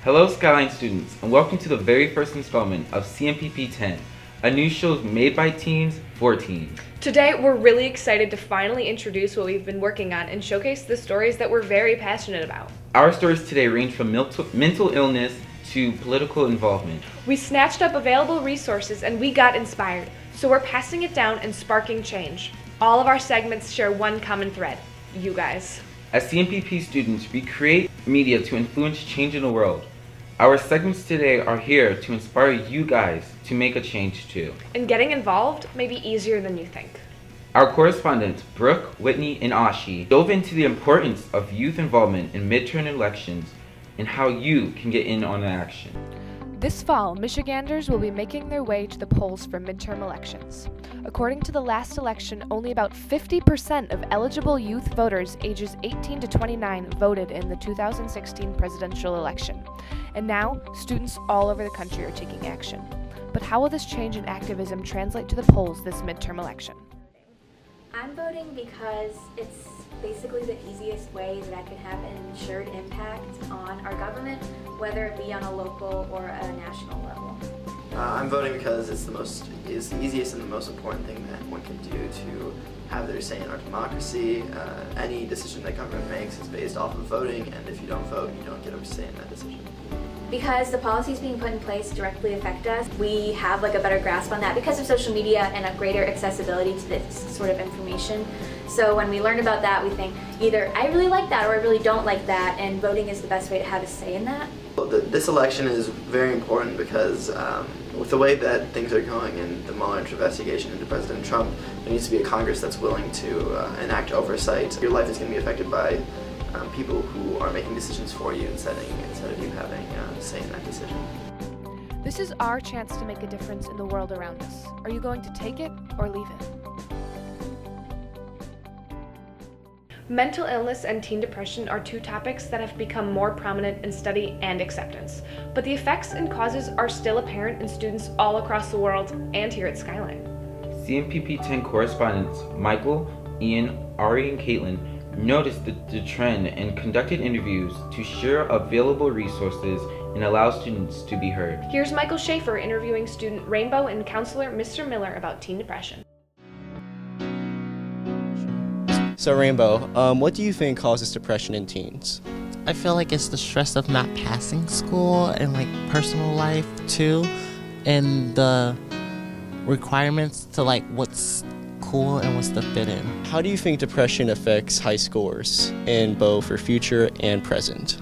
Hello Skyline students, and welcome to the very first installment of CMPP10, a new show made by teens for teens. Today, we're really excited to finally introduce what we've been working on and showcase the stories that we're very passionate about. Our stories today range from mental illness to political involvement. We snatched up available resources and we got inspired, so we're passing it down and sparking change. All of our segments share one common thread: you guys. As CMPP students, we create media to influence change in the world. Our segments today are here to inspire you guys to make a change too. And getting involved may be easier than you think. Our correspondents, Brooke, Whitney, and Ashi, dove into the importance of youth involvement in midterm elections and how you can get in on the action. This fall, Michiganders will be making their way to the polls for midterm elections. According to the last election, only about 50% of eligible youth voters ages 18 to 29 voted in the 2016 presidential election. And now, students all over the country are taking action. But how will this change in activism translate to the polls this midterm election? I'm voting because it's basically the easiest way that I can have an ensured impact on our government, whether it be on a local or a national level. I'm voting because it's the easiest and the most important thing that one can do to have their say in our democracy. Any decision that government makes is based off of voting, and if you don't vote, you don't get a say in that decision. Because the policies being put in place directly affect us, we have a better grasp on that because of social media and a greater accessibility to this sort of information. So when we learn about that, we think either I really like that or I really don't like that, and voting is the best way to have a say in that. Well, this election is very important because with the way that things are going in the Mueller investigation into President Trump, there needs to be a Congress that's willing to enact oversight. Your life is going to be affected by people who are making decisions for you instead of you having a say in that decision. This is our chance to make a difference in the world around us. Are you going to take it or leave it? Mental illness and teen depression are two topics that have become more prominent in study and acceptance, but the effects and causes are still apparent in students all across the world and here at Skyline. CMPP10 correspondents Michael, Ian, Ari, and Caitlin noticed the trend and conducted interviews to share available resources and allow students to be heard. Here's Michael Schaefer interviewing student Rainbow and counselor Mr. Miller about teen depression. So Rainbow, what do you think causes depression in teens? I feel like it's the stress of not passing school and personal life too, and the requirements to what's cool and what's the fit in. How do you think depression affects high schoolers in both for future and present?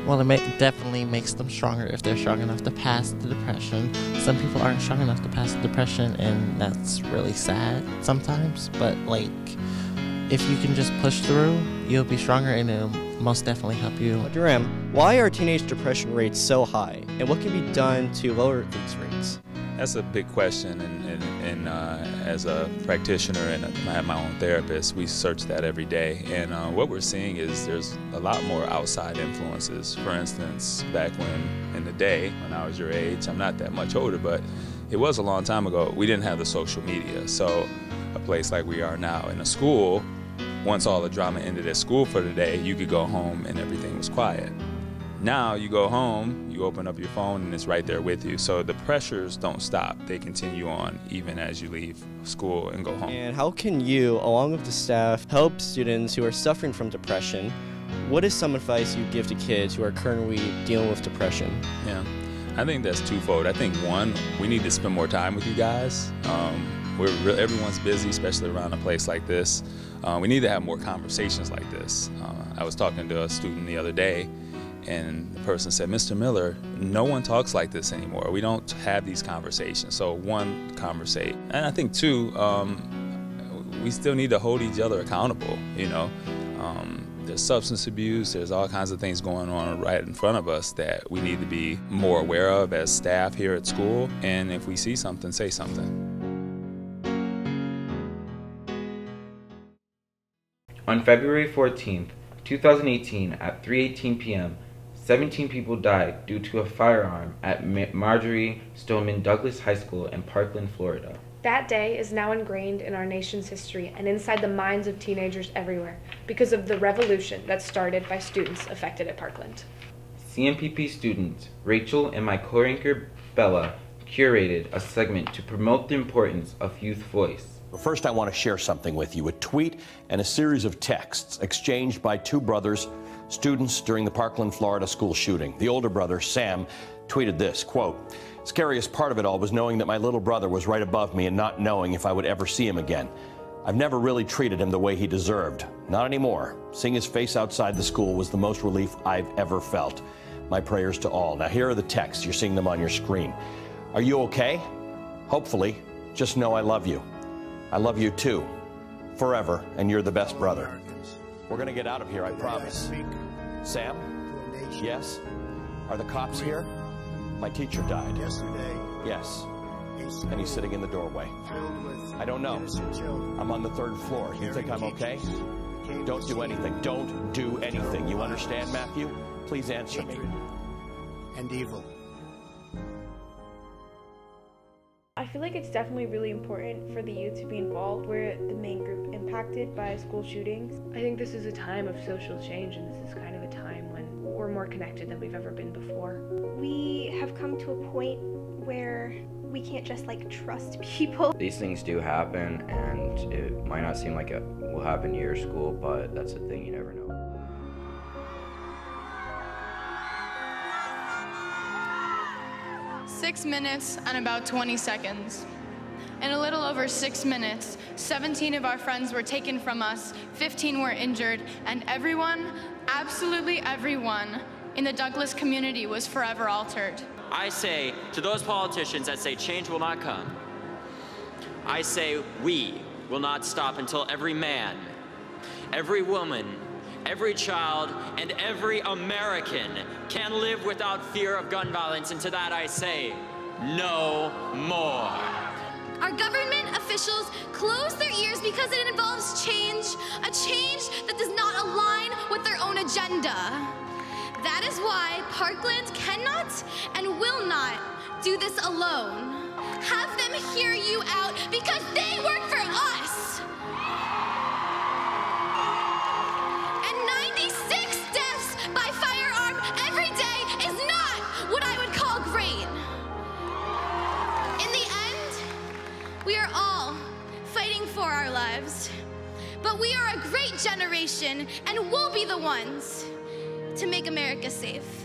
Well, it definitely makes them stronger if they're strong enough to pass the depression. Some people aren't strong enough to pass the depression, and that's really sad sometimes, but if you can just push through, you'll be stronger, and it'll most definitely help you. Duram, why are teenage depression rates so high, and what can be done to lower these rates? That's a big question, and as a practitioner and I have my own therapist, we search that every day. And what we're seeing is there's a lot more outside influences. For instance, back in the day, when I was your age, I'm not that much older, but it was a long time ago, we didn't have the social media. So a place like we are now in a school, once all the drama ended at school for the day, you could go home and everything was quiet. Now you go home, you open up your phone, and it's right there with you. So the pressures don't stop. They continue on even as you leave school and go home. And how can you, along with the staff, help students who are suffering from depression? What is some advice you give to kids who are currently dealing with depression? Yeah, I think that's twofold. I think one, we need to spend more time with you guys. Everyone's busy, especially around a place like this. We need to have more conversations like this. I was talking to a student the other day, and the person said, "Mr. Miller, no one talks like this anymore. We don't have these conversations." So one, conversate. And I think two, we still need to hold each other accountable, There's substance abuse, there's all kinds of things going on right in front of us that we need to be more aware of as staff here at school. And if we see something, say something. On February 14th, 2018 at 3:18 p.m., 17 people died due to a firearm at Marjorie Stoneman Douglas High School in Parkland, Florida. That day is now ingrained in our nation's history and inside the minds of teenagers everywhere because of the revolution that started by students affected at Parkland. CMPP students Rachel and my co-anchor Bella curated a segment to promote the importance of youth voice. First, I want to share something with you, a tweet and a series of texts exchanged by two brothers, students during the Parkland, Florida school shooting. The older brother, Sam, tweeted this, quote, "Scariest part of it all was knowing that my little brother was right above me and not knowing if I would ever see him again. I've never really treated him the way he deserved. Not anymore. Seeing his face outside the school was the most relief I've ever felt. My prayers to all." Now, here are the texts. You're seeing them on your screen. Are you okay? Hopefully. Just know I love you. I love you too. Forever, and you're the best brother. We're gonna get out of here, I promise. Sam? Yes? Are the cops here? My teacher died. Yesterday. Yes. And he's sitting in the doorway. I don't know. I'm on the 3rd floor. You think I'm okay? Don't do anything. Don't do anything. You understand, Matthew? Please answer me. And evil. I feel like it's definitely really important for the youth to be involved. We're the main group impacted by school shootings. I think this is a time of social change, and this is kind of a time when we're more connected than we've ever been before. We have come to a point where we can't just trust people. These things do happen, and it might not seem like it will happen to your school, but that's the thing, you never know. Six minutes and about 20 seconds. In a little over 6 minutes, 17 of our friends were taken from us, 15 were injured, and everyone, absolutely everyone, in the Douglas community was forever altered. I say to those politicians that say change will not come, I say we will not stop until every man, every woman, every child, and every American can live without fear of gun violence, and to that I say, no more. Our government officials close their ears because it involves change, a change that does not align with their own agenda. That is why Parkland cannot and will not do this alone. Have them hear you out because they work for us. And 96 deaths by firearm every day is not what I would call great. In the end, we are all fighting for our lives. But we are a great generation, and we'll be the ones to make America safe.